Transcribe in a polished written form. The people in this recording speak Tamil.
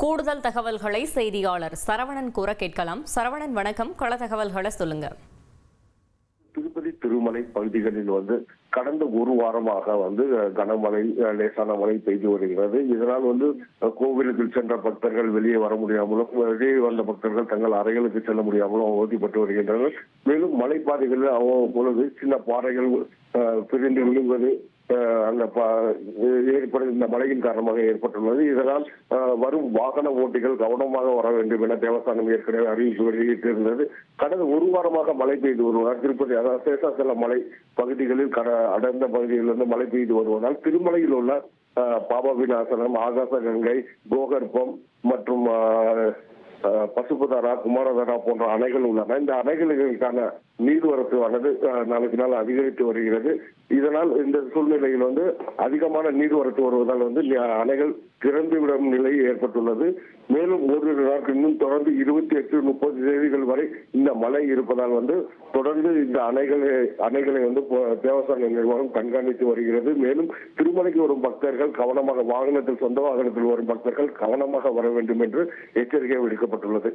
கூடுதல் தகவல்களை செய்தியாளர் சரவணன் கூற கேட்கலாம். சரவணன் வணக்கம், கள தகவல்களை சொல்லுங்க. திருப்பதி திருமலை பகுதிகளில் கடந்த ஒரு வாரமாக கனமழை லேசான மழை பெய்து வருகிறது. இதனால் கோவிலுக்கு சென்ற பக்தர்கள் வெளியே வர முடியாமலும், வெளியே வந்த பக்தர்கள் தங்கள் அறைகளுக்கு செல்ல முடியாமலும் அவதிப்பட்டு வருகின்றனர். மேலும் மலைப்பாதைகளில் அவ்வப்பொழுது சின்ன பாறைகள் பிரிந்து விழுவது இந்த மழையின் காரணமாக ஏற்பட்டுள்ளது. இதனால் வரும் வாகன ஓட்டிகள் கவனமாக வர வேண்டும் என தேவஸ்தானம் ஏற்கனவே அறிவிப்பு வெளியிட்டிருந்தது. கடந்த ஒரு வாரமாக மழை பெய்து வருவதால் திருப்பதி சேஷாசல மலை பகுதிகளில் அடர்ந்த பகுதிகளிலிருந்து மழை பெய்து வருவதால் திருமலையில் உள்ள பாப விநாசனம், ஆகாச கங்கை, கோகர்ப்பம் மற்றும் பசுபதாரா, குமாரதாரா போன்ற அணைகள் உள்ளன. இந்த அணைகளுக்கான நீர்வரத்து நாளுக்கு நாள் அதிகரித்து வருகிறது. இதனால் இந்த சூழ்நிலையில் அதிகமான நீர்வரத்து வருவதால் அணைகள் திறந்துவிடும் நிலை ஏற்பட்டுள்ளது. மேலும் ஓரிரு நாட்கள் இன்னும் தொடர்ந்து 28, 30 தேதிகள் வரை இந்த மழை இருப்பதால் தொடர்ந்து இந்த அணைகளை தேவஸ்தான நிர்வாகம் கண்காணித்து வருகிறது. மேலும் திருமலைக்கு வரும் பக்தர்கள் கவனமாக சொந்த வாகனத்தில் வரும் பக்தர்கள் கவனமாக வர வேண்டும் என்று எச்சரிக்கை விடுக்கப்பட்டுள்ளது.